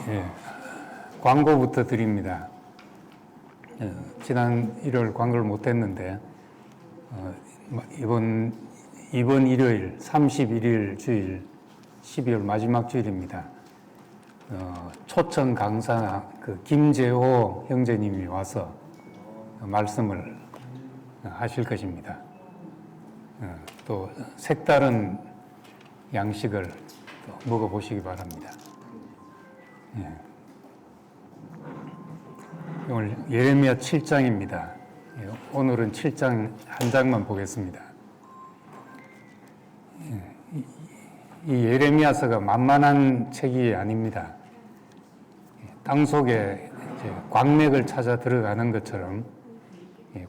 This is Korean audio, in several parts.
예, 광고부터 드립니다. 지난 일요일 광고를 못했는데 이번 일요일 31일 주일 12월 마지막 주일입니다. 초청 강사 김재호 형제님이 와서 말씀을 하실 것입니다. 또 색다른 양식을 또 먹어보시기 바랍니다. 오늘 예레미야 7장입니다. 오늘은 7장 한 장만 보겠습니다. 이 예레미야서가 만만한 책이 아닙니다. 땅속에 이제 광맥을 찾아 들어가는 것처럼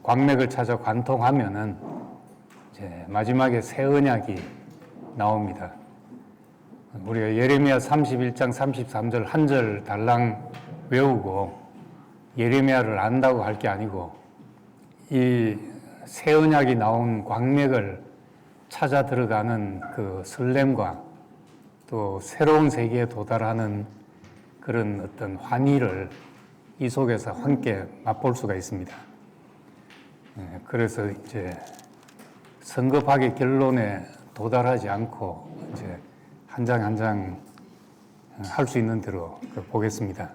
광맥을 찾아 관통하면은 이제 마지막에 새 언약이 나옵니다. 우리가 예레미야 31장 33절 한 절 달랑 외우고 예레미야를 안다고 할 게 아니고 이 새 언약이 나온 광맥을 찾아 들어가는 그 설렘과 또 새로운 세계에 도달하는 그런 어떤 환희를 이 속에서 함께 맛볼 수가 있습니다. 그래서 이제 성급하게 결론에 도달하지 않고 이제 한 장 한 장 할 수 있는 대로 보겠습니다.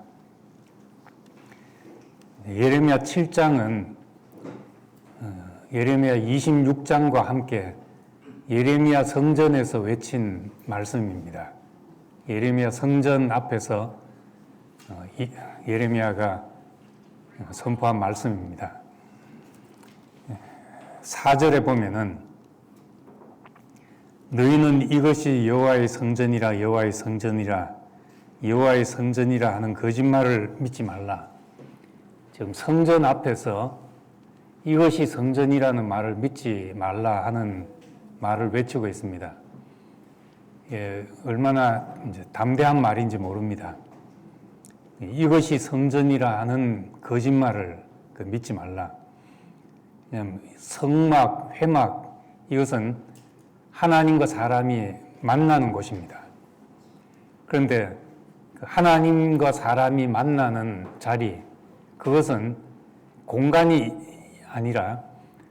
예레미야 7장은 예레미야 26장과 함께 예레미야 성전에서 외친 말씀입니다. 예레미야 성전 앞에서 예레미야가 선포한 말씀입니다. 4절에 보면은 너희는 이것이 여호와의 성전이라 여호와의 성전이라 여호와의 성전이라 하는 거짓말을 믿지 말라. 지금 성전 앞에서 이것이 성전이라는 말을 믿지 말라 하는 말을 외치고 있습니다. 얼마나 이제 담대한 말인지 모릅니다. 이것이 성전이라 하는 거짓말을 믿지 말라. 그냥 성막, 회막 이것은 하나님과 사람이 만나는 곳입니다. 그런데 하나님과 사람이 만나는 자리, 그것은 공간이 아니라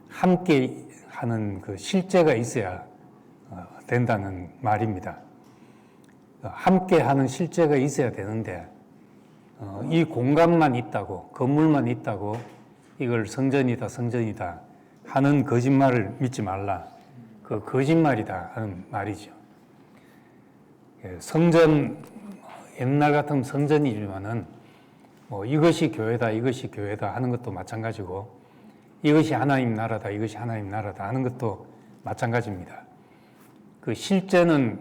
함께 하는 그 실제가 있어야 된다는 말입니다. 함께 하는 실제가 있어야 되는데 이 공간만 있다고, 건물만 있다고 이걸 성전이다 하는 거짓말을 믿지 말라. 그 거짓말이다 하는 말이죠. 성전, 옛날 같은 성전이지만은 이것이 교회다 하는 것도 마찬가지고 이것이 하나님 나라다 하는 것도 마찬가지입니다. 그 실제는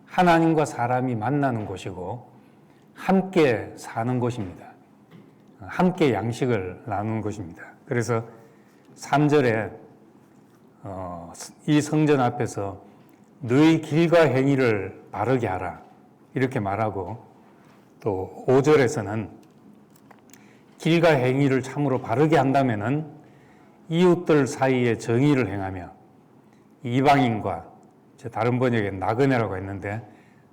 하나님과 사람이 만나는 곳이고 함께 사는 곳입니다. 함께 양식을 나누는 곳입니다. 그래서 3절에 이 성전 앞에서 너희 길과 행위를 바르게 하라 이렇게 말하고 또 5절에서는 길과 행위를 참으로 바르게 한다면은 이웃들 사이에 정의를 행하며 이방인과 다른 번역에 나그네라고 했는데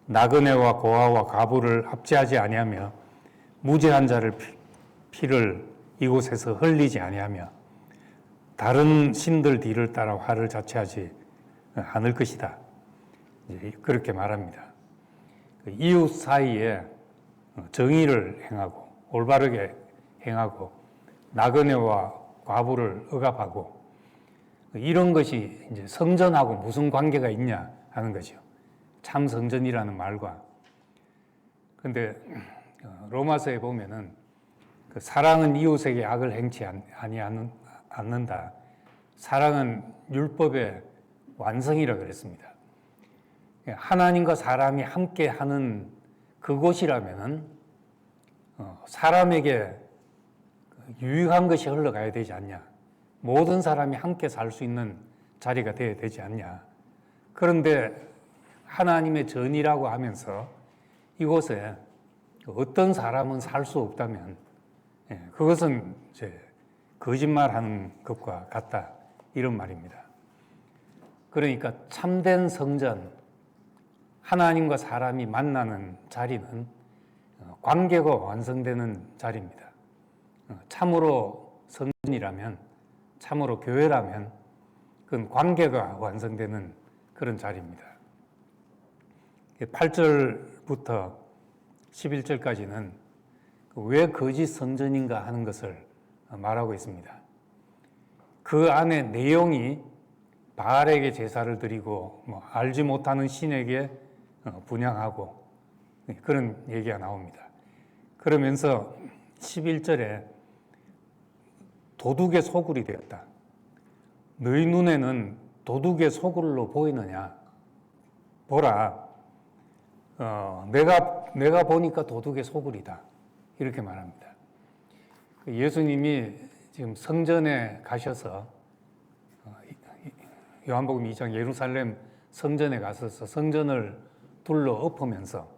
나그네와 고아와 과부를 압제하지 아니하며 무죄한 자를 피를 이곳에서 흘리지 아니하며 다른 신들 뒤를 따라 화를 자체하지 않을 것이다. 그렇게 말합니다. 이웃 사이에 정의를 행하고 올바르게 행하고 나그네와 과부를 억압하고 이런 것이 이제 성전하고 무슨 관계가 있냐 하는 거죠. 참 성전이라는 말과. 그런데 로마서에 보면은 사랑은 이웃에게 악을 행치 않는다. 사랑은 율법의 완성이라 그랬습니다. 하나님과 사람이 함께 하는 그곳이라면은 사람에게 유익한 것이 흘러가야 되지 않냐. 모든 사람이 함께 살 수 있는 자리가 되어야 되지 않냐. 그런데 하나님의 전이라고 하면서 이곳에 어떤 사람은 살 수 없다면 그것은 이제 거짓말하는 것과 같다 이런 말입니다. 그러니까 참된 성전, 하나님과 사람이 만나는 자리는 관계가 완성되는 자리입니다. 참으로 성전이라면, 참으로 교회라면 그건 관계가 완성되는 그런 자리입니다. 8절부터 11절까지는 왜 거짓 성전인가 하는 것을 말하고 있습니다. 그 안에 내용이 바알에게 제사를 드리고 알지 못하는 신에게 분향하고 그런 얘기가 나옵니다. 그러면서 11절에 도둑의 소굴이 되었다. 너희 눈에는 도둑의 소굴로 보이느냐? 보라. 내가 보니까 도둑의 소굴이다. 이렇게 말합니다. 예수님이 지금 성전에 가셔서 요한복음 2장 예루살렘 성전에 가셔서 성전을 둘러 엎으면서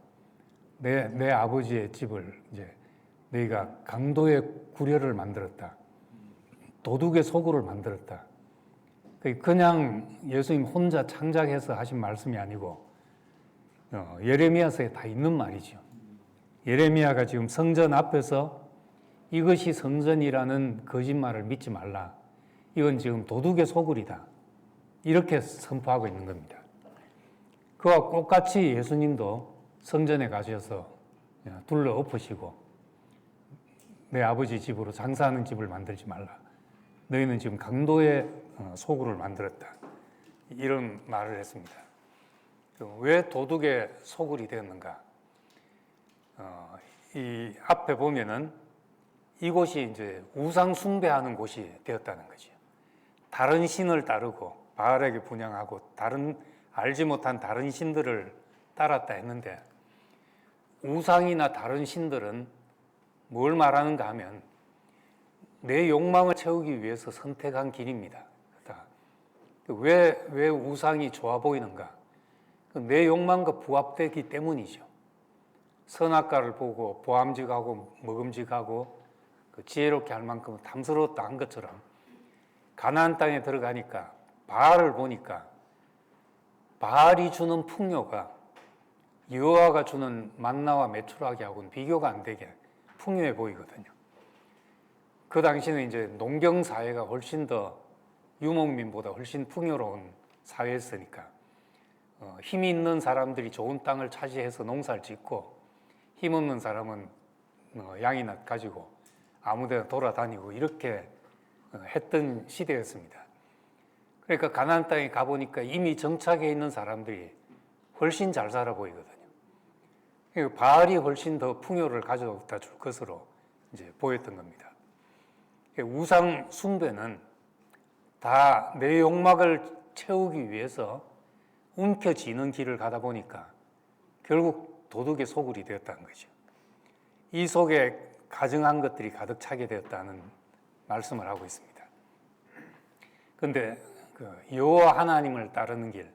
내 아버지의 집을 이제 너희가 강도의 구려를 만들었다. 도둑의 소굴을 만들었다. 그냥 예수님 혼자 창작해서 하신 말씀이 아니고 예레미야서에 다 있는 말이죠. 예레미야가 지금 성전 앞에서 이것이 성전이라는 거짓말을 믿지 말라. 이건 지금 도둑의 소굴이다. 이렇게 선포하고 있는 겁니다. 그와 똑같이 예수님도 성전에 가셔서 둘러 엎으시고 내 아버지 집으로 장사하는 집을 만들지 말라. 너희는 지금 강도의 소굴을 만들었다. 이런 말을 했습니다. 왜 도둑의 소굴이 되었는가? 이 앞에 보면은 이곳이 이제 우상 숭배하는 곳이 되었다는 거죠. 다른 신을 따르고 바알에게 분향하고 다른 알지 못한 다른 신들을 따랐다 했는데 우상이나 다른 신들은 뭘 말하는가 하면 내 욕망을 채우기 위해서 선택한 길입니다. 왜 우상이 좋아 보이는가? 내 욕망과 부합되기 때문이죠. 선악과를 보고 보암직하고 먹음직하고 지혜롭게 할 만큼 탐스러웠다 한 것처럼 가나안 땅에 들어가니까 바알을 보니까 바알이 주는 풍요가 여호와가 주는 만나와 메추라기 하고는 비교가 안 되게 풍요해 보이거든요. 그 당시는 이제 농경 사회가 훨씬 더 유목민보다 훨씬 풍요로운 사회였으니까 힘이 있는 사람들이 좋은 땅을 차지해서 농사를 짓고 힘 없는 사람은 양이나 가지고 아무데나 돌아다니고 이렇게 했던 시대였습니다. 그러니까 가나안 땅에 가보니까 이미 정착해 있는 사람들이 훨씬 잘 살아 보이거든요. 그러니까 바알이 훨씬 더 풍요를 가져다 줄 것으로 이제 보였던 겁니다. 우상 숭배는 다 내 욕망을 채우기 위해서 움켜쥐는 길을 가다 보니까 결국 도둑의 소굴이 되었다는 거죠. 이 속에 가증한 것들이 가득 차게 되었다는 말씀을 하고 있습니다. 그런데 여호와 하나님을 따르는 길,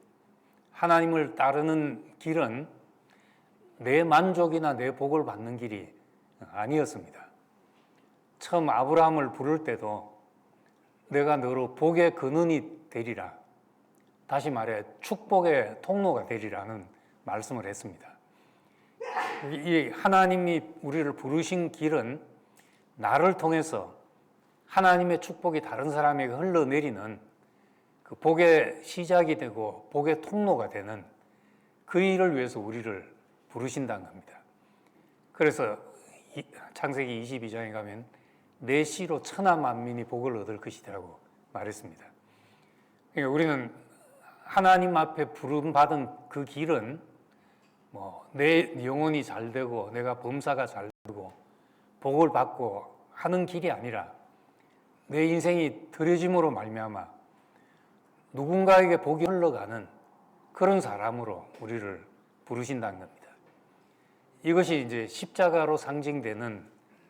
하나님을 따르는 길은 내 만족이나 내 복을 받는 길이 아니었습니다. 처음 아브라함을 부를 때도 내가 너로 복의 근원이 되리라. 다시 말해 축복의 통로가 되리라는 말씀을 했습니다. 이 하나님이 우리를 부르신 길은 나를 통해서 하나님의 축복이 다른 사람에게 흘러내리는 그 복의 시작이 되고 복의 통로가 되는 그 일을 위해서 우리를 부르신다는 겁니다. 그래서 창세기 22장에 가면 내 씨로 천하 만민이 복을 얻을 것이라고 말했습니다. 그러니까 우리는 하나님 앞에 부름받은 그 길은 내 영혼이 잘 되고 내가 범사가 잘 되고 복을 받고 하는 길이 아니라 내 인생이 드려짐으로 말미암아 누군가에게 복이 흘러가는 그런 사람으로 우리를 부르신다는 겁니다. 이것이 이제 십자가로 상징되는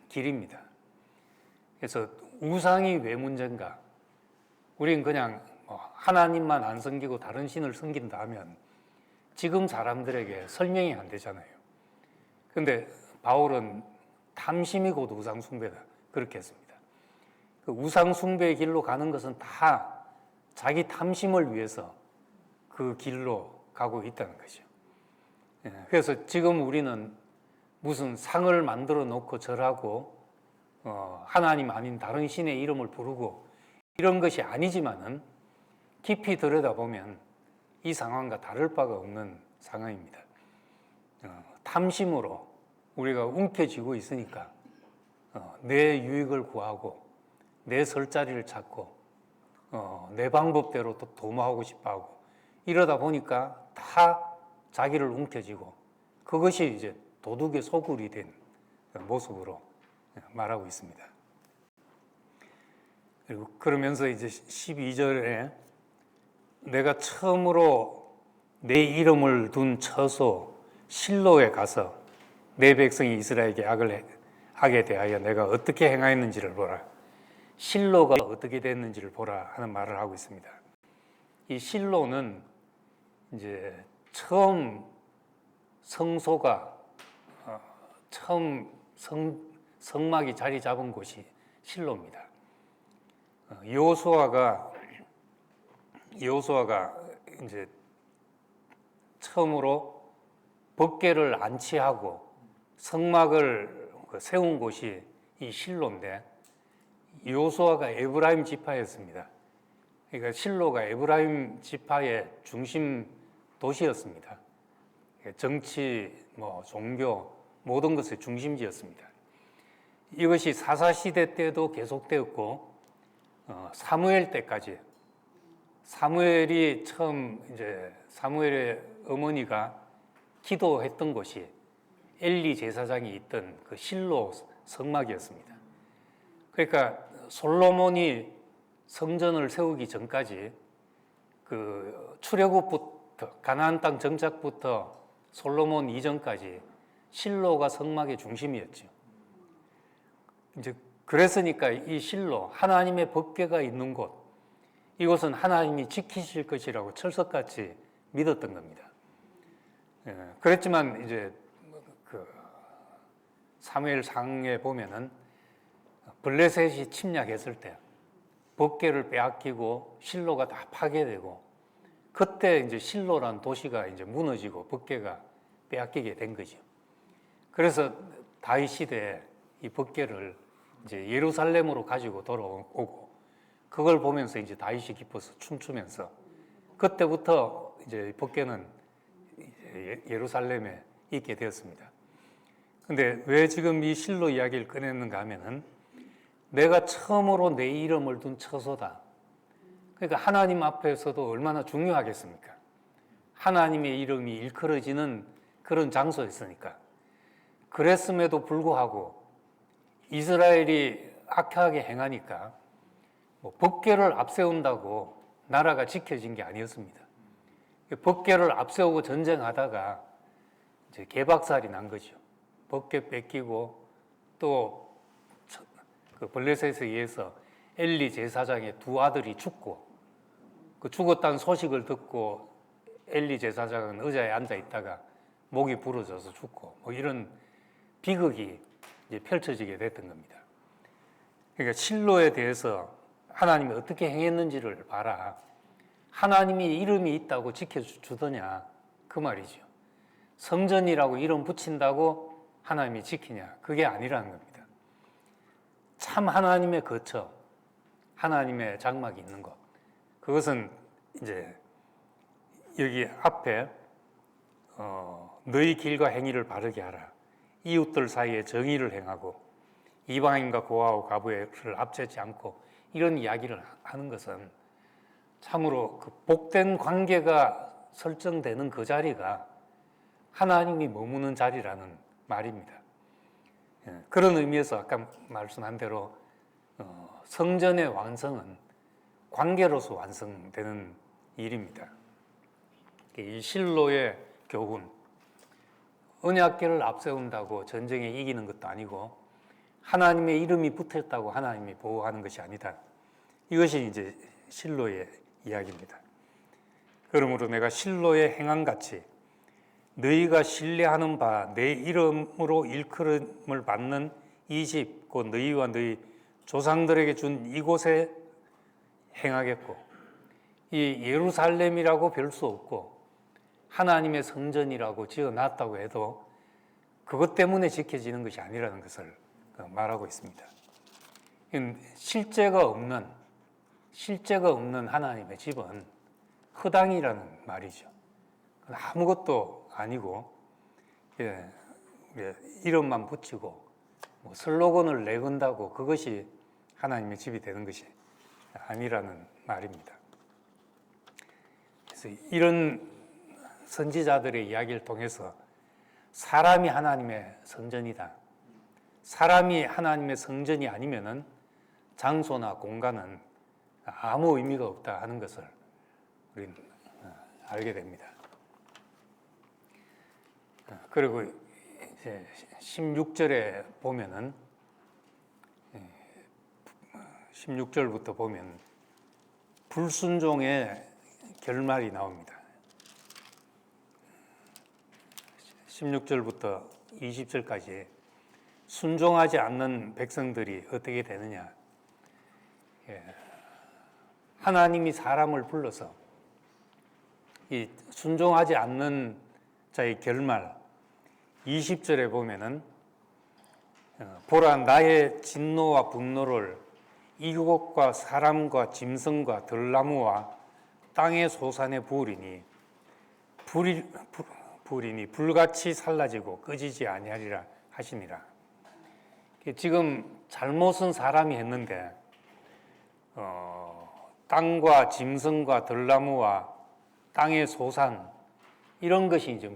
길입니다. 그래서 우상이 왜 문제인가? 우린 그냥 하나님만 안 섬기고 다른 신을 섬긴다 하면 지금 사람들에게 설명이 안 되잖아요. 그런데 바울은 탐심이 곧 우상 숭배다 그렇게 했습니다. 그 우상 숭배의 길로 가는 것은 다 자기 탐심을 위해서 그 길로 가고 있다는 거죠. 그래서 지금 우리는 무슨 상을 만들어 놓고 절하고 하나님 아닌 다른 신의 이름을 부르고 이런 것이 아니지만은 깊이 들여다보면 이 상황과 다를 바가 없는 상황입니다. 탐심으로 우리가 움켜쥐고 있으니까 내 유익을 구하고 내 설 자리를 찾고 내 방법대로 또 도모하고 싶어하고 이러다 보니까 다 자기를 움켜쥐고 그것이 이제 도둑의 소굴이 된 모습으로 말하고 있습니다. 그리고 그러면서 이제 12절에 내가 처음으로 내 이름을 둔 처소 실로에 가서 내 백성이 이스라엘에게 악을 하게 대하여 내가 어떻게 행하였는지를 보라. 실로가 어떻게 됐는지를 보라 하는 말을 하고 있습니다. 이 실로는 이제 처음 성소가 처음 성막이 자리 잡은 곳이 실로입니다. 여호수아가 이제 처음으로 법궤를 안치하고 성막을 세운 곳이 이 실로인데 여호수아가 에브라임 지파였습니다. 그러니까 실로가 에브라임 지파의 중심 도시였습니다. 정치, 종교 모든 것의 중심지였습니다. 이것이 사사시대 때도 계속되었고 사무엘 때까지 사무엘이 처음 이제 사무엘의 어머니가 기도했던 곳이 엘리 제사장이 있던 그 실로 성막이었습니다. 그러니까 솔로몬이 성전을 세우기 전까지 그 출애굽부터 가나안 땅 정착부터 솔로몬 이전까지 실로가 성막의 중심이었죠. 이제 그랬으니까 이 실로 하나님의 법궤가 있는 곳 이곳은 하나님이 지키실 것이라고 철석같이 믿었던 겁니다. 그랬지만 이제 그 사무엘상에 보면은 블레셋이 침략했을 때 법궤를 빼앗기고 실로가 다 파괴되고 그때 이제 실로란 도시가 이제 무너지고 법궤가 빼앗기게 된 거죠. 그래서 다윗 시대에 이 법궤를 이제 예루살렘으로 가지고 돌아오고 그걸 보면서 이제 다윗이 기뻐서 춤추면서 그때부터 이제 법궤는 예루살렘에 있게 되었습니다. 근데 왜 지금 이 실로 이야기를 꺼냈는가 하면은 내가 처음으로 내 이름을 둔 처소다. 그러니까 하나님 앞에서도 얼마나 중요하겠습니까? 하나님의 이름이 일컬어지는 그런 장소였으니까. 그랬음에도 불구하고 이스라엘이 악하게 행하니까 법궤를 앞세운다고 나라가 지켜진 게 아니었습니다. 법궤를 앞세우고 전쟁하다가 이제 개박살이 난 거죠. 법궤 뺏기고 또 그 블레셋에 의해서 엘리 제사장의 두 아들이 죽고 그 죽었다는 소식을 듣고 엘리 제사장은 의자에 앉아 있다가 목이 부러져서 죽고 이런 비극이 이제 펼쳐지게 됐던 겁니다. 그러니까 실로에 대해서 하나님이 어떻게 행했는지를 봐라. 하나님이 이름이 있다고 지켜주더냐 그 말이죠. 성전이라고 이름 붙인다고 하나님이 지키냐 그게 아니라는 겁니다. 참 하나님의 거처, 하나님의 장막이 있는 것. 그것은 이제 여기 앞에 너희 길과 행위를 바르게 하라. 이웃들 사이에 정의를 행하고 이방인과 고아와 과부를 압제하지 않고 이런 이야기를 하는 것은 참으로 그 복된 관계가 설정되는 그 자리가 하나님이 머무는 자리라는 말입니다. 그런 의미에서 아까 말씀한 대로 성전의 완성은 관계로서 완성되는 일입니다. 이 실로의 교훈, 언약궤를 앞세운다고 전쟁에 이기는 것도 아니고 하나님의 이름이 붙었다고 하나님이 보호하는 것이 아니다. 이것이 이제 실로의 이야기입니다. 그러므로 내가 실로의 행함같이 너희가 신뢰하는 바 내 이름으로 일컬음을 받는 이 집, 곧 너희와 너희 조상들에게 준 이곳에 행하겠고 이 예루살렘이라고 별 수 없고 하나님의 성전이라고 지어놨다고 해도 그것 때문에 지켜지는 것이 아니라는 것을 말하고 있습니다. 실제가 없는 하나님의 집은 허당이라는 말이죠. 아무것도 아니고 이름만 붙이고 슬로건을 내건다고 그것이 하나님의 집이 되는 것이 아니라는 말입니다. 그래서 이런 선지자들의 이야기를 통해서 사람이 하나님의 성전이다. 사람이 하나님의 성전이 아니면은 장소나 공간은 아무 의미가 없다 하는 것을 우리는 알게 됩니다. 그리고 이제 16절에 보면은 16절부터 보면 불순종의 결말이 나옵니다. 16절부터 20절까지 순종하지 않는 백성들이 어떻게 되느냐. 하나님이 사람을 불러서 이 순종하지 않는 자의 결말 20절에 보면은 보라 나의 진노와 분노를 이곳과 사람과 짐승과 들나무와 땅의 소산에 부으리니 불이니 불같이 살라지고 꺼지지 아니하리라 하시니라. 지금 잘못은 사람이 했는데 땅과 짐승과 들나무와 땅의 소산 이런 것이 이제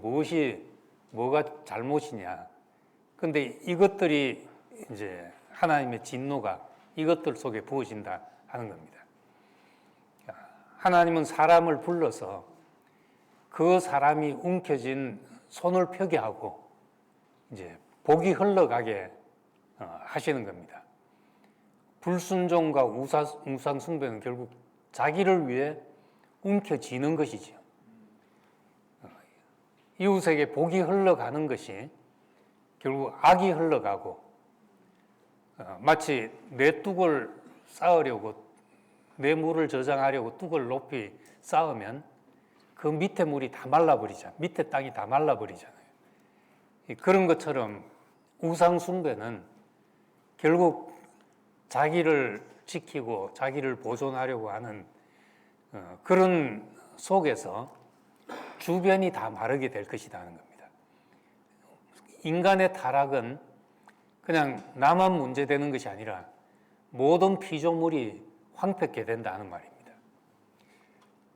뭐가 잘못이냐. 근데 이것들이 이제 하나님의 진노가 이것들 속에 부어진다 하는 겁니다. 하나님은 사람을 불러서 그 사람이 움켜쥔 손을 펴게 하고 이제 복이 흘러가게 하시는 겁니다. 불순종과 우상 숭배는 결국 자기를 위해 움켜쥐는 것이죠. 이웃에게 복이 흘러가는 것이 결국 악이 흘러가고 마치 내 뚝을 쌓으려고 내 물을 저장하려고 뚝을 높이 쌓으면 그 밑에 물이 다 말라버리잖아요. 밑에 땅이 다 말라버리잖아요. 그런 것처럼 우상 숭배는 결국 자기를 지키고 자기를 보존하려고 하는 그런 속에서 주변이 다 마르게 될 것이다 하는 겁니다. 인간의 타락은 그냥 나만 문제되는 것이 아니라 모든 피조물이 황폐케 된다는 말입니다.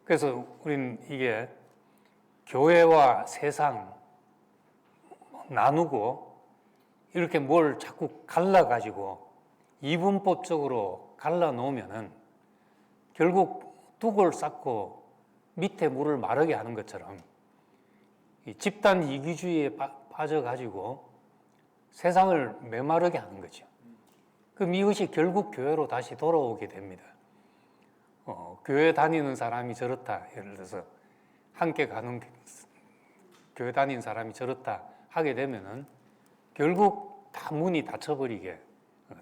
그래서 우리는 이게 교회와 세상 나누고 이렇게 뭘 자꾸 갈라가지고 이분법적으로 갈라놓으면은 결국 뚝을 쌓고 밑에 물을 마르게 하는 것처럼 이 집단 이기주의에 빠져가지고 세상을 메마르게 하는 거죠. 그럼 이것이 결국 교회로 다시 돌아오게 됩니다. 교회 다니는 사람이 저렇다. 예를 들어서 함께 가는 교회 다니는 사람이 저렇다 하게 되면은 결국 다 문이 닫혀버리게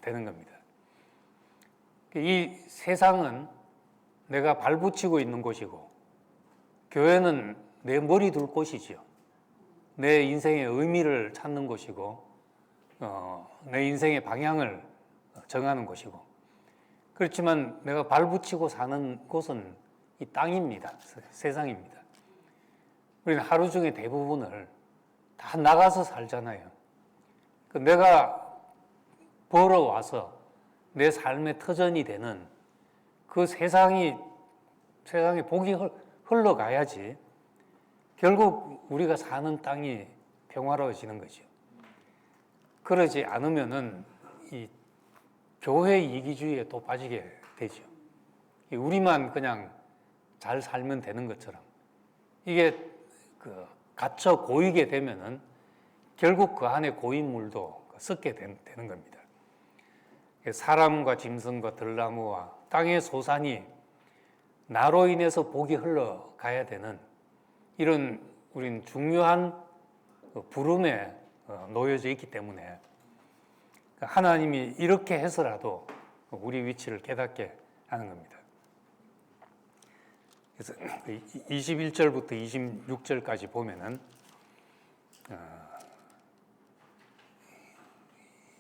되는 겁니다. 이 세상은 내가 발붙이고 있는 곳이고 교회는 내 머리 둘 곳이지요. 내 인생의 의미를 찾는 곳이고 내 인생의 방향을 정하는 곳이고 그렇지만 내가 발붙이고 사는 곳은 이 땅입니다. 세상입니다. 우리는 하루 중에 대부분을 다 나가서 살잖아요. 내가 벌어와서 내 삶의 터전이 되는 그 세상에 복이 흘러가야지 결국 우리가 사는 땅이 평화로워지는 거죠. 그러지 않으면은 이 교회 이기주의에 또 빠지게 되죠. 우리만 그냥 잘 살면 되는 것처럼 이게 갇혀 고이게 되면은 결국 그 안에 고인물도 썩게 되는 겁니다. 사람과 짐승과 들나무와 땅의 소산이 나로 인해서 복이 흘러가야 되는 이런 우리는 중요한 부름에 놓여져 있기 때문에 하나님이 이렇게 해서라도 우리 위치를 깨닫게 하는 겁니다. 그래서 21절부터 26절까지 보면은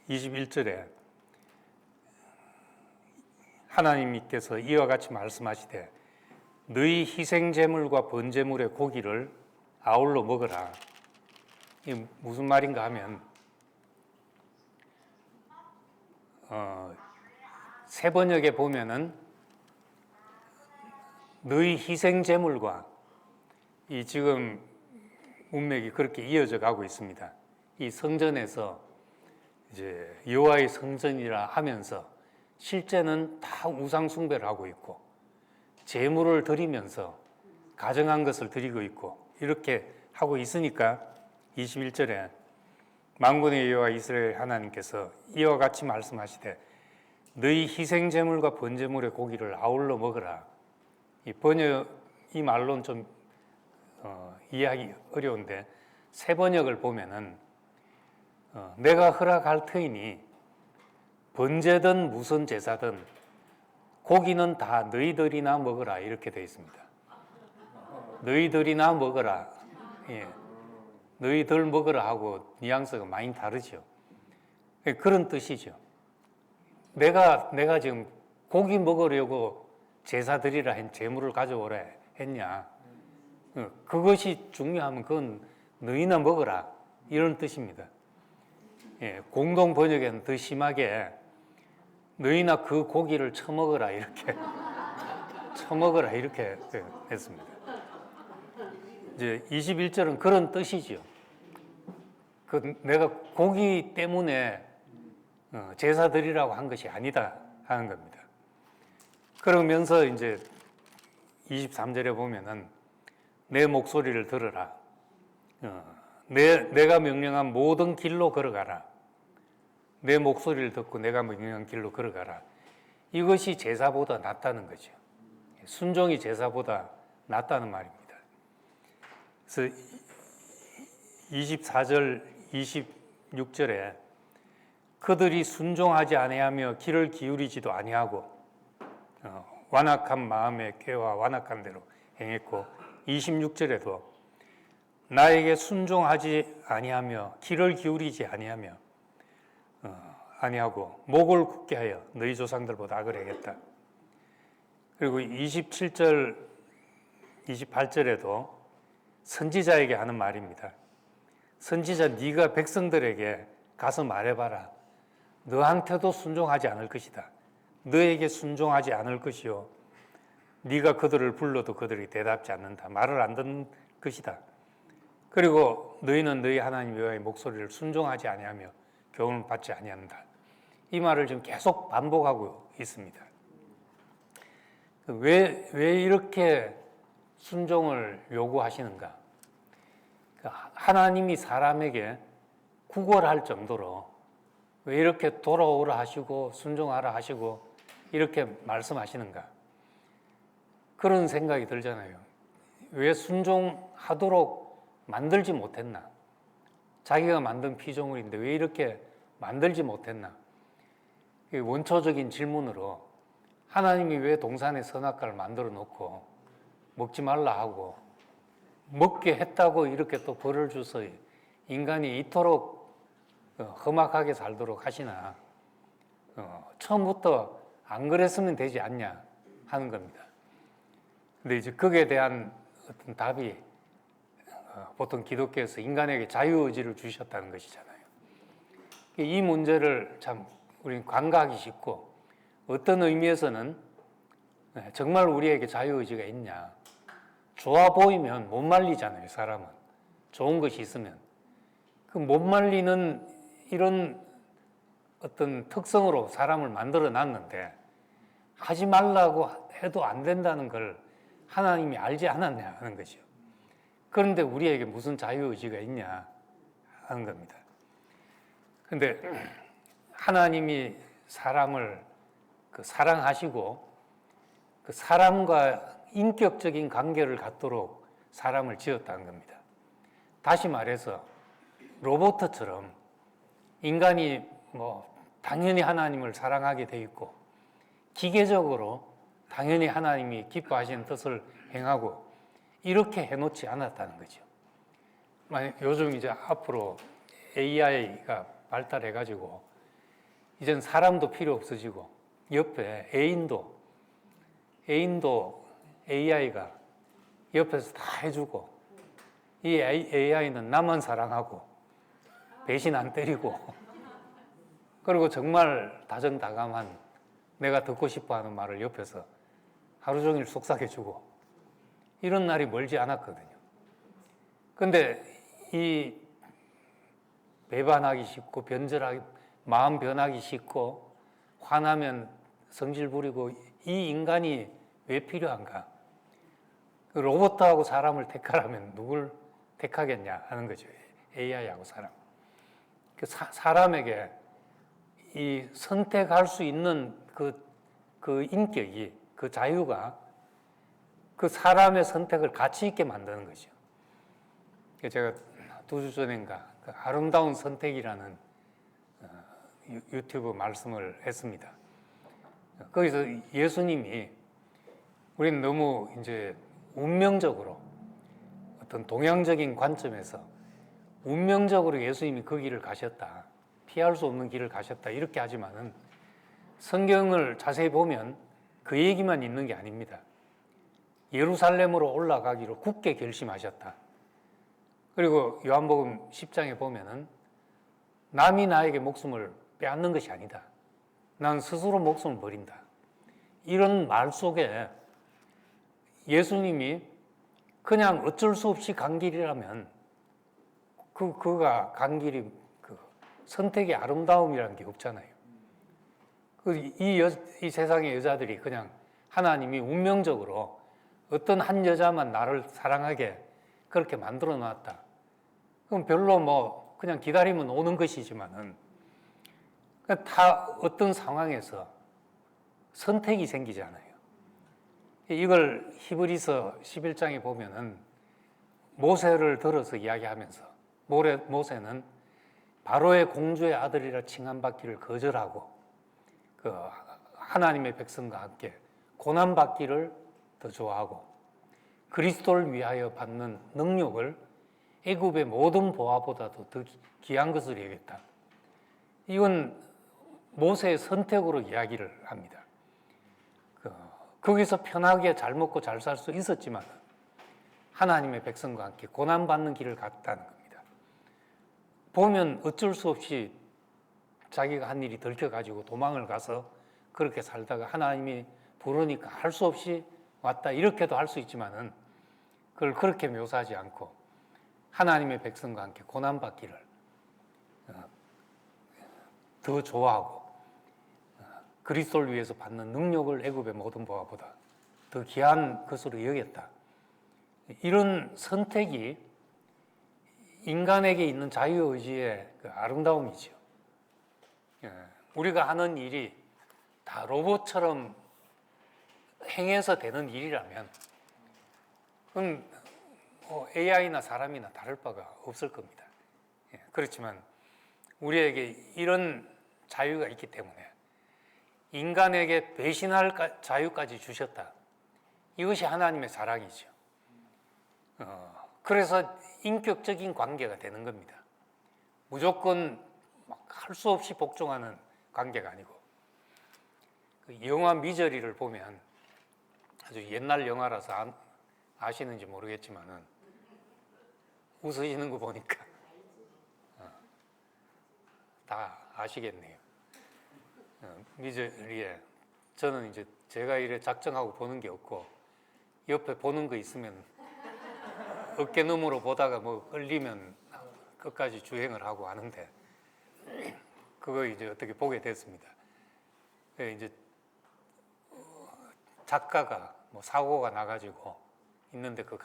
21절에 하나님께서 이와 같이 말씀하시되 너희 희생제물과 번제물의 고기를 아울러 먹어라. 이게 무슨 말인가 하면 세 번역에 보면은 너희 희생제물과 이 지금 문맥이 그렇게 이어져 가고 있습니다. 이 성전에서 이제 여호와의 성전이라 하면서 실제는 다 우상 숭배를 하고 있고 제물을 드리면서 가정한 것을 드리고 있고 이렇게 하고 있으니까 21절에 만군의 여호와 이스라엘 하나님께서 이와 같이 말씀하시되 너희 희생 제물과 번제물의 고기를 아울러 먹으라. 이 말로는 좀 이해하기 어려운데 세 번역을 보면은 내가 허락할 터이니 번제든 무슨 제사든 고기는 다 너희들이나 먹어라 이렇게 되어 있습니다. 너희들이나 먹어라. 예. 너희들 먹으라 하고 뉘앙스가 많이 다르죠. 그런 뜻이죠. 내가 지금 고기 먹으려고 제사 드리라 한 제물을 가져오라 했냐. 그것이 중요하면 그건 너희나 먹어라 이런 뜻입니다. 예, 공동 번역에는 더 심하게 너희나 그 고기를 처먹어라 이렇게 처먹어라 이렇게 했습니다. 이제 21절은 그런 뜻이죠. 내가 고기 때문에 제사 드리라고 한 것이 아니다 하는 겁니다. 그러면서 이제 23절에 보면은 내 목소리를 들으라. 내가 명령한 모든 길로 걸어가라. 내 목소리를 듣고 내가 명령한 길로 걸어가라. 이것이 제사보다 낫다는 거죠. 순종이 제사보다 낫다는 말입니다. 그래서 24절, 26절에 그들이 순종하지 아니하며 귀를 기울이지도 아니하고 완악한 마음의 꾀와 완악한 대로 행했고 26절에도 나에게 순종하지 아니하며 귀를 기울이지 아니하고 목을 굳게 하여 너희 조상들보다 악을 행했다. 그리고 27절, 28절에도 선지자에게 하는 말입니다. 선지자 네가 백성들에게 가서 말해봐라. 너한테도 순종하지 않을 것이다. 너에게 순종하지 않을 것이요. 네가 그들을 불러도 그들이 대답지 않는다. 말을 안 듣는 것이다. 그리고 너희는 너희 하나님 여호와의 목소리를 순종하지 아니하며 교훈을 받지 아니한다. 이 말을 지금 계속 반복하고 있습니다. 왜 이렇게 순종을 요구하시는가? 하나님이 사람에게 구걸할 정도로 왜 이렇게 돌아오라 하시고 순종하라 하시고 이렇게 말씀하시는가? 그런 생각이 들잖아요. 왜 순종하도록 만들지 못했나? 자기가 만든 피조물인데 왜 이렇게 만들지 못했나? 원초적인 질문으로 하나님이 왜 동산에 선악과를 만들어 놓고 먹지 말라 하고 먹게 했다고 이렇게 또 벌을 줘서 인간이 이토록 험악하게 살도록 하시나? 처음부터 안 그랬으면 되지 않냐 하는 겁니다. 근데 이제 거기에 대한 어떤 답이 보통 기독교에서 인간에게 자유의지를 주셨다는 것이잖아요. 이 문제를 참 우리는 간과하기 쉽고 어떤 의미에서는 정말 우리에게 자유의지가 있냐. 좋아 보이면 못 말리잖아요, 사람은. 좋은 것이 있으면. 그 못 말리는 이런 어떤 특성으로 사람을 만들어 놨는데 하지 말라고 해도 안 된다는 걸 하나님이 알지 않았냐 하는 거죠. 그런데 우리에게 무슨 자유의지가 있냐 하는 겁니다. 그런데 하나님이 사람을 사랑하시고 그 사람과 인격적인 관계를 갖도록 사람을 지었다는 겁니다. 다시 말해서 로봇처럼 인간이 당연히 하나님을 사랑하게 돼 있고 기계적으로 당연히 하나님이 기뻐하시는 뜻을 행하고 이렇게 해놓지 않았다는 거죠. 요즘 이제 앞으로 AI가 발달해가지고 이젠 사람도 필요 없어지고 옆에 애인도 AI가 옆에서 다 해주고 이 AI는 나만 사랑하고 배신 안 때리고 그리고 정말 다정다감한 내가 듣고 싶어하는 말을 옆에서 하루 종일 속삭여주고 이런 날이 멀지 않았거든요. 근데 이 배반하기 쉽고 변절하기 마음 변하기 쉽고 화나면 성질 부리고 이 인간이 왜 필요한가? 로봇하고 사람을 택하라면 누굴 택하겠냐 하는 거죠. AI하고 사람. 사람에게 이 선택할 수 있는 그 인격이, 그 자유가 그 사람의 선택을 가치 있게 만드는 거죠. 제가 2주 전인가 그 아름다운 선택이라는 유튜브 말씀을 했습니다. 거기서 예수님이 우리는 너무 이제 운명적으로 어떤 동양적인 관점에서 운명적으로 예수님이 그 길을 가셨다. 피할 수 없는 길을 가셨다. 이렇게 하지만은 성경을 자세히 보면 그 얘기만 있는 게 아닙니다. 예루살렘으로 올라가기로 굳게 결심하셨다. 그리고 요한복음 10장에 보면은 남이 나에게 목숨을 빼앗는 것이 아니다. 난 스스로 목숨을 버린다. 이런 말 속에 예수님이 그냥 어쩔 수 없이 간 길이라면 그가 간 길이 그 선택의 아름다움이라는 게 없잖아요. 이 세상의 여자들이 그냥 하나님이 운명적으로 어떤 한 여자만 나를 사랑하게 그렇게 만들어 놨다. 그럼 별로 뭐 그냥 기다리면 오는 것이지만은 다 어떤 상황에서 선택이 생기잖아요. 이걸 히브리서 11장에 보면은 모세를 들어서 이야기하면서 모세는 바로의 공주의 아들이라 칭함받기를 거절하고 그 하나님의 백성과 함께 고난받기를 더 좋아하고 그리스도를 위하여 받는 능력을 애굽의 모든 보화보다도 더 귀한 것을 여겼다. 이건 모세의 선택으로 이야기를 합니다. 거기서 편하게 잘 먹고 잘 살 수 있었지만 하나님의 백성과 함께 고난받는 길을 갔다는 겁니다. 보면 어쩔 수 없이 자기가 한 일이 들켜가지고 도망을 가서 그렇게 살다가 하나님이 부르니까 할 수 없이 왔다 이렇게도 할 수 있지만은 그걸 그렇게 묘사하지 않고 하나님의 백성과 함께 고난받기를 더 좋아하고 그리스도를 위해서 받는 능력을 애굽의 모든 보화보다 더 귀한 것으로 여겼다. 이런 선택이 인간에게 있는 자유의지의 그 아름다움이죠. 우리가 하는 일이 다 로봇처럼 행해서 되는 일이라면 그건 AI나 사람이나 다를 바가 없을 겁니다. 그렇지만 우리에게 이런 자유가 있기 때문에 인간에게 배신할 자유까지 주셨다. 이것이 하나님의 사랑이죠. 그래서 인격적인 관계가 되는 겁니다. 무조건 할 수 없이 복종하는 관계가 아니고 그 영화 미저리를 보면 아주 옛날 영화라서 아시는지 모르겠지만은 웃으시는 거 보니까 다 아시겠네요. 미저리에 저는 이제 제가 이래 작정하고 보는 게 없고 옆에 보는 거 있으면 어깨너머로 보다가 뭐 끌리면 끝까지 주행을 하고 하는데 그거 이제 어떻게 보게 됐습니다. 이제 작가가 뭐 사고가 나가지고 있는데 그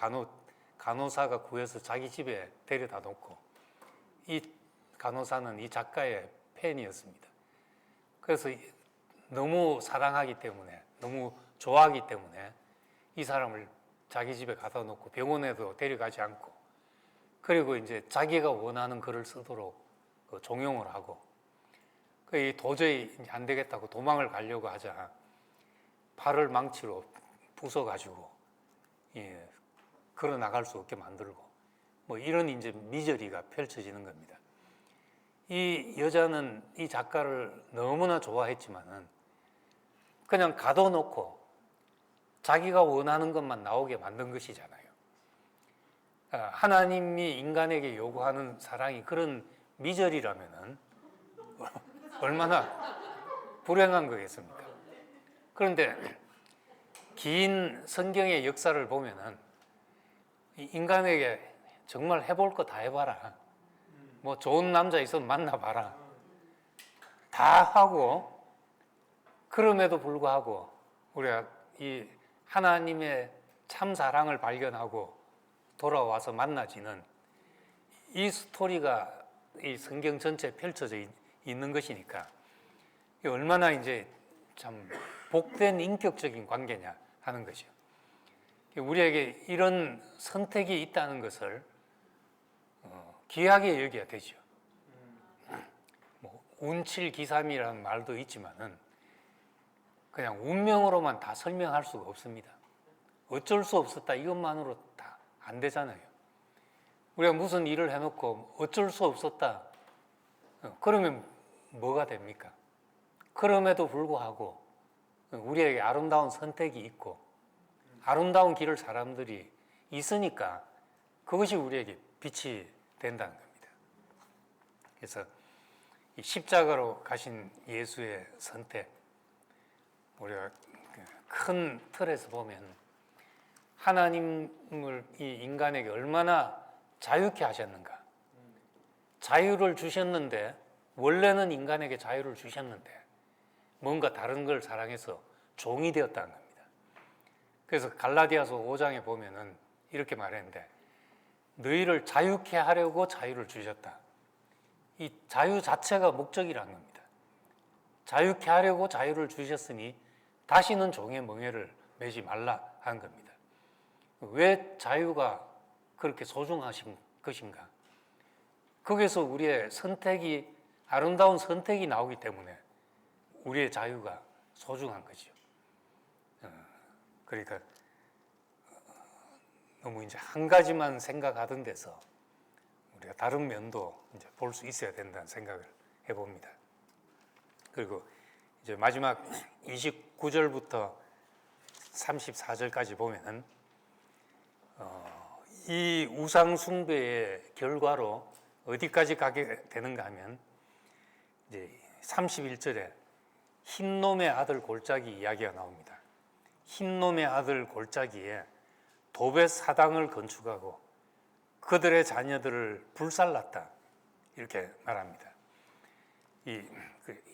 간호사가 구해서 자기 집에 데려다 놓고 이 간호사는 이 작가의 팬이었습니다. 그래서 너무 사랑하기 때문에 너무 좋아하기 때문에 이 사람을 자기 집에 가다 놓고 병원에도 데려가지 않고 그리고 이제 자기가 원하는 글을 쓰도록 종용을 하고 도저히 안 되겠다고 도망을 가려고 하자 팔을 망치로 부숴가지고 걸어 나갈 수 없게 만들고 뭐 이런 이제 미저리가 펼쳐지는 겁니다. 이 여자는 이 작가를 너무나 좋아했지만은 그냥 가둬놓고 자기가 원하는 것만 나오게 만든 것이잖아요. 하나님이 인간에게 요구하는 사랑이 그런 미절이라면은 얼마나 불행한 거겠습니까? 그런데 긴 성경의 역사를 보면은 인간에게 정말 해볼 거 다 해봐라. 뭐 좋은 남자 있으면 만나봐라. 다 하고 그럼에도 불구하고 우리가 이 하나님의 참 사랑을 발견하고 돌아와서 만나지는 이 스토리가 이 성경 전체에 펼쳐져 있는 것이니까 얼마나 이제 참 복된 인격적인 관계냐 하는 것이요. 우리에게 이런 선택이 있다는 것을 귀하게 여겨야 되죠. 뭐 운칠기삼이라는 말도 있지만은 그냥 운명으로만 다 설명할 수가 없습니다. 어쩔 수 없었다 이것만으로 다 안 되잖아요. 우리가 무슨 일을 해놓고 어쩔 수 없었다 그러면 뭐가 됩니까? 그럼에도 불구하고 우리에게 아름다운 선택이 있고 아름다운 길을 사람들이 있으니까 그것이 우리에게 빛이 된다는 겁니다. 그래서 이 십자가로 가신 예수의 선택, 우리가 큰 틀에서 보면 하나님을 이 인간에게 얼마나 자유케 하셨는가. 자유를 주셨는데 원래는 인간에게 자유를 주셨는데 뭔가 다른 걸 사랑해서 종이 되었다는 겁니다. 그래서 갈라디아서 5장에 보면은 이렇게 말했는데 너희를 자유케 하려고 자유를 주셨다. 이 자유 자체가 목적이라는 겁니다. 자유케 하려고 자유를 주셨으니 다시는 종의 멍에를 매지 말라 하는 겁니다. 왜 자유가 그렇게 소중하신 것인가? 거기서 우리의 선택이 아름다운 선택이 나오기 때문에 우리의 자유가 소중한 거죠. 그러니까 너무 이제 한 가지만 생각하던 데서 우리가 다른 면도 이제 볼 수 있어야 된다는 생각을 해봅니다. 그리고 이제 마지막 29절부터 34절까지 보면은 이 우상 숭배의 결과로 어디까지 가게 되는가 하면 이제 31절에 흰놈의 아들 골짜기 이야기가 나옵니다. 흰놈의 아들 골짜기에 도벳 사당을 건축하고 그들의 자녀들을 불살랐다 이렇게 말합니다. 이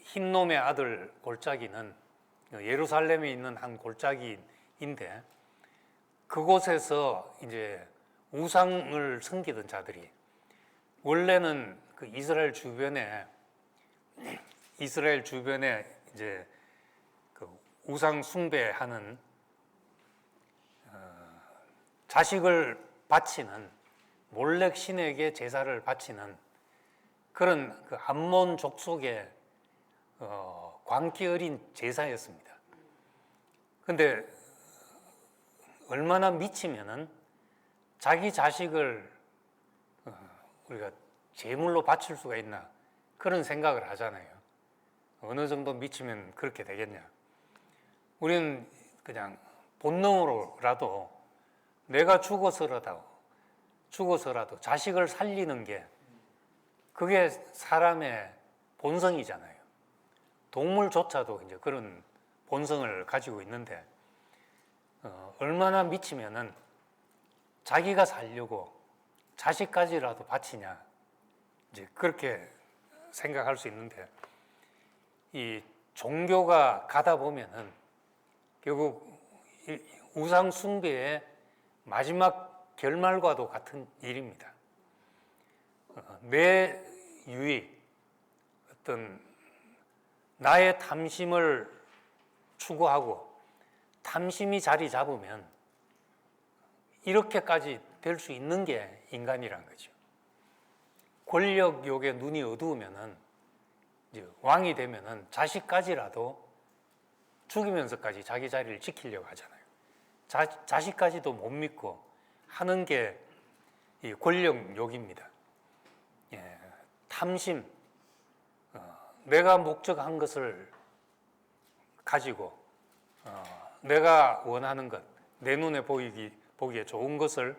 흰놈의 아들 골짜기는 예루살렘에 있는 한 골짜기인데 그곳에서 이제 우상을 섬기던 자들이 원래는 그 이스라엘 주변에 이제 그 우상 숭배하는 자식을 바치는 몰렉 신에게 제사를 바치는 그런 그 암몬 족속의 광기 어린 제사였습니다. 그런데 얼마나 미치면은 자기 자식을 우리가 제물로 바칠 수가 있나 그런 생각을 하잖아요. 어느 정도 미치면 그렇게 되겠냐. 우리는 그냥 본능으로라도 내가 죽어서라도 자식을 살리는 게 그게 사람의 본성이잖아요. 동물조차도 이제 그런 본성을 가지고 있는데 얼마나 미치면은 자기가 살려고 자식까지라도 바치냐 이제 그렇게 생각할 수 있는데 이 종교가 가다 보면은 결국 우상 숭배의 마지막 결말과도 같은 일입니다. 내 유익, 어떤 나의 탐심을 추구하고 탐심이 자리 잡으면 이렇게까지 될 수 있는 게 인간이란 거죠. 권력욕에 눈이 어두우면은 이제 왕이 되면은 자식까지라도 죽이면서까지 자기 자리를 지키려고 하잖아요. 자식까지도 못 믿고 하는 게 이 권력욕입니다. 탐심, 내가 목적한 것을 가지고 내가 원하는 것, 내 눈에 보기에 좋은 것을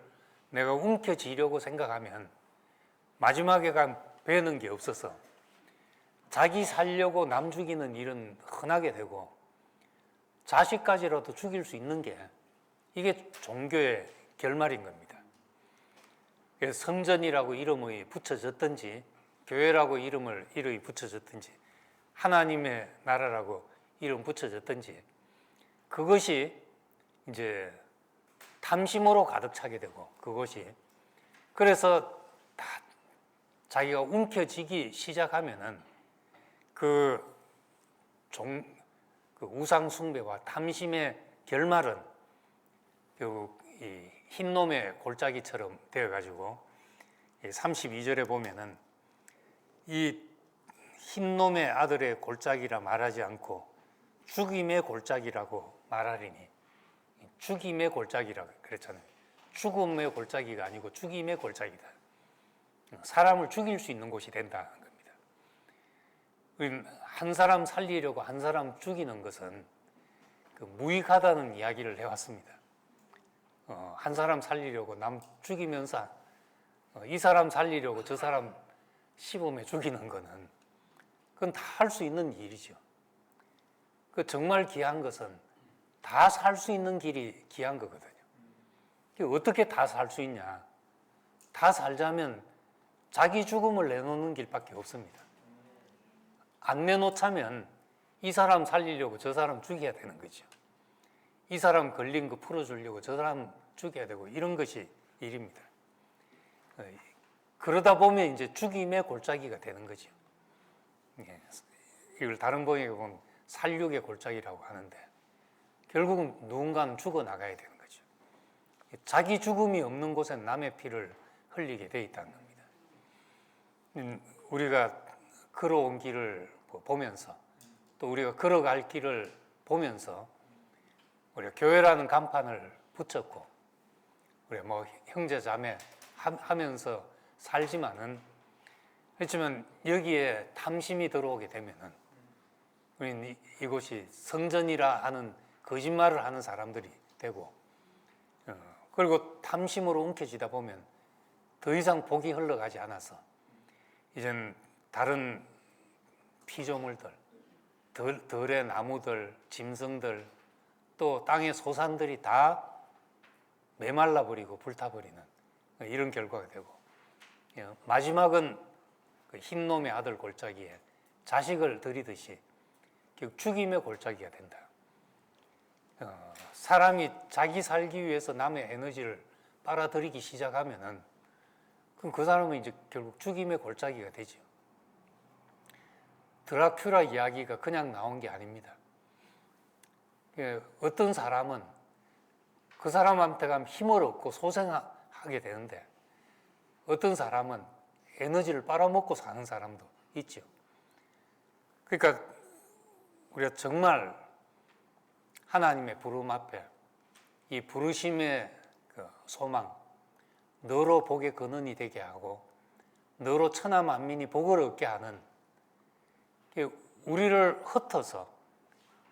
내가 움켜쥐려고 생각하면 마지막에 간 배는 게 없어서 자기 살려고 남 죽이는 일은 흔하게 되고 자식까지라도 죽일 수 있는 게 이게 종교의 결말인 겁니다. 성전이라고 이름이 붙여졌든지 교회라고 이름이 붙여졌든지 하나님의 나라라고 이름 붙여졌든지 그것이 이제 탐심으로 가득 차게 되고 그것이 그래서 다 자기가 움켜쥐기 시작하면은 그 우상 숭배와 탐심의 결말은 이 흰놈의 골짜기처럼 되어가지고 32절에 보면은 이 흰놈의 아들의 골짜기라 말하지 않고 죽임의 골짜기라고 말하리니 죽임의 골짜기라고 그랬잖아요. 죽음의 골짜기가 아니고 죽임의 골짜기다. 사람을 죽일 수 있는 곳이 된다는 겁니다. 한 사람 살리려고 한 사람 죽이는 것은 무익하다는 이야기를 해왔습니다. 한 사람 살리려고 남 죽이면서 이 사람 살리려고 저 사람 시범에 죽이는 거는 그건 다 할 수 있는 일이죠. 정말 귀한 것은 다 살 수 있는 길이 귀한 거거든요. 어떻게 다 살 수 있냐? 다 살자면 자기 죽음을 내놓는 길밖에 없습니다. 안 내놓자면 이 사람 살리려고 저 사람 죽여야 되는 거죠. 이 사람 걸린 거 풀어주려고 저 사람 죽여야 되고 이런 것이 일입니다. 그러다 보면 이제 죽임의 골짜기가 되는 거죠. 이걸 다른 번역에 보면 살육의 골짜기라고 하는데 결국은 누군가는 죽어나가야 되는 거죠. 자기 죽음이 없는 곳에 남의 피를 흘리게 돼 있다는 겁니다. 우리가 걸어온 길을 보면서 또 우리가 걸어갈 길을 보면서 우리가 교회라는 간판을 붙였고 우리가 형제 자매 하면서 살지만은 그렇지만 여기에 탐심이 들어오게 되면은 우리는 이곳이 성전이라 하는 거짓말을 하는 사람들이 되고 그리고 탐심으로 움켜쥐다 보면 더 이상 복이 흘러가지 않아서 이젠 다른 피조물들, 들의 나무들, 짐승들 또 땅의 소산들이 다 메말라 버리고 불타버리는 이런 결과가 되고 마지막은 그 흰놈의 아들 골짜기에 자식을 들이듯이 죽임의 골짜기가 된다. 사람이 자기 살기 위해서 남의 에너지를 빨아들이기 시작하면은 그럼 그 사람은 이제 결국 죽임의 골짜기가 되죠. 드라큘라 이야기가 그냥 나온 게 아닙니다. 어떤 사람은 그 사람한테 가면 힘을 얻고 소생하게 되는데 어떤 사람은 에너지를 빨아먹고 사는 사람도 있죠. 그러니까 우리가 정말 하나님의 부름 앞에 이 부르심의 소망, 너로 복의 근원이 되게 하고 너로 천하 만민이 복을 얻게 하는 우리를 흩어서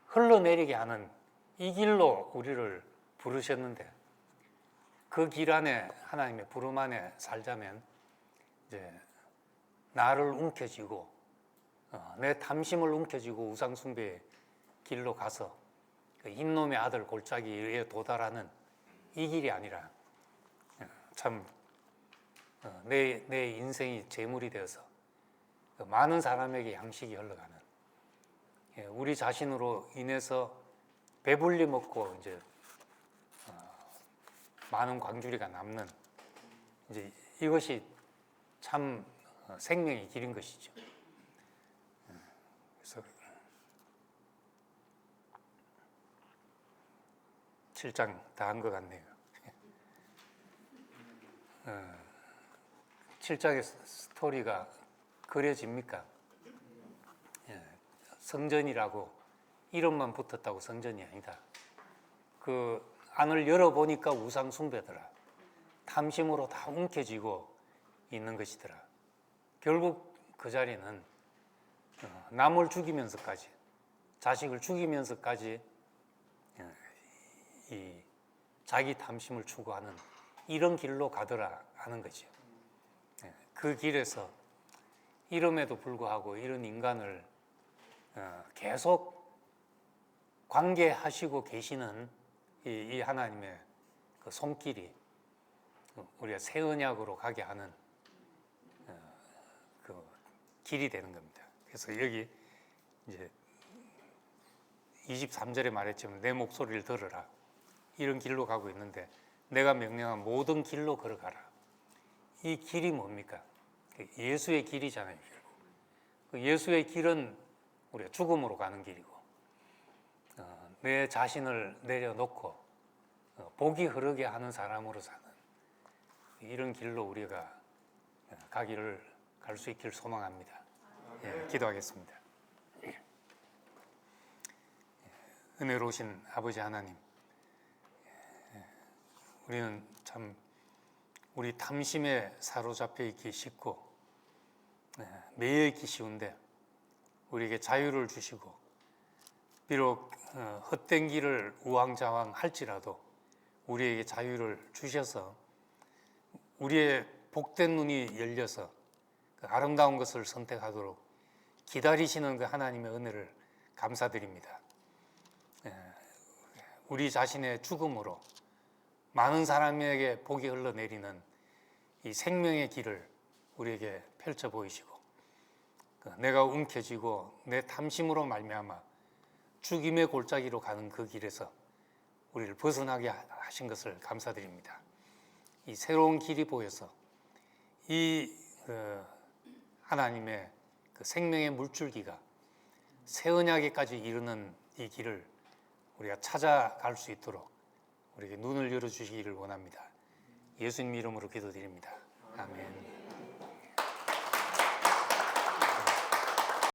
흘러내리게 하는 이 길로 우리를 부르셨는데 그 길 안에 하나님의 부름 안에 살자면 이제 나를 움켜쥐고 내 탐심을 움켜쥐고 우상숭배의 길로 가서 그 흰놈의 아들 골짜기에 도달하는 이 길이 아니라 참 내 인생이 재물이 되어서 많은 사람에게 양식이 흘러가는 우리 자신으로 인해서 배불리 먹고 이제 많은 광주리가 남는 이제 이것이 참 생명의 길인 것이죠. 그래서 7장 다 한 것 같네요. 7장의 스토리가 그려집니까? 성전이라고 이름만 붙었다고 성전이 아니다. 그 안을 열어보니까 우상 숭배더라. 탐심으로 다 움켜쥐고 있는 것이더라. 결국 그 자리는 남을 죽이면서까지, 자식을 죽이면서까지 이 자기 탐심을 추구하는 이런 길로 가더라 하는 거죠. 그 길에서 이름에도 불구하고 이런 인간을 계속 관계하시고 계시는 이 하나님의 그 손길이 우리가 새 언약으로 가게 하는 그 길이 되는 겁니다. 그래서 여기 이제 23절에 말했지만 내 목소리를 들으라. 이런 길로 가고 있는데 내가 명령한 모든 길로 걸어가라. 이 길이 뭡니까? 예수의 길이잖아요. 그 예수의 길은 우리가 죽음으로 가는 길이고 내 자신을 내려놓고 복이 흐르게 하는 사람으로 사는 이런 길로 우리가 갈 수 있기를 소망합니다. 기도하겠습니다. 은혜로우신 아버지 하나님, 우리는 참 우리 탐심에 사로잡혀 있기 쉽고 매여 있기 쉬운데 우리에게 자유를 주시고 비록 헛된 길을 우왕좌왕 할지라도 우리에게 자유를 주셔서 우리의 복된 눈이 열려서 그 아름다운 것을 선택하도록 기다리시는 그 하나님의 은혜를 감사드립니다. 우리 자신의 죽음으로 많은 사람에게 복이 흘러내리는 이 생명의 길을 우리에게 펼쳐 보이시고 내가 움켜쥐고 내 탐심으로 말미암아 죽임의 골짜기로 가는 그 길에서 우리를 벗어나게 하신 것을 감사드립니다. 이 새로운 길이 보여서 이 하나님의 그 생명의 물줄기가 새 언약에까지 이르는 이 길을 우리가 찾아갈 수 있도록 우리에게 눈을 열어주시기를 원합니다. 예수님 이름으로 기도드립니다. 아멘.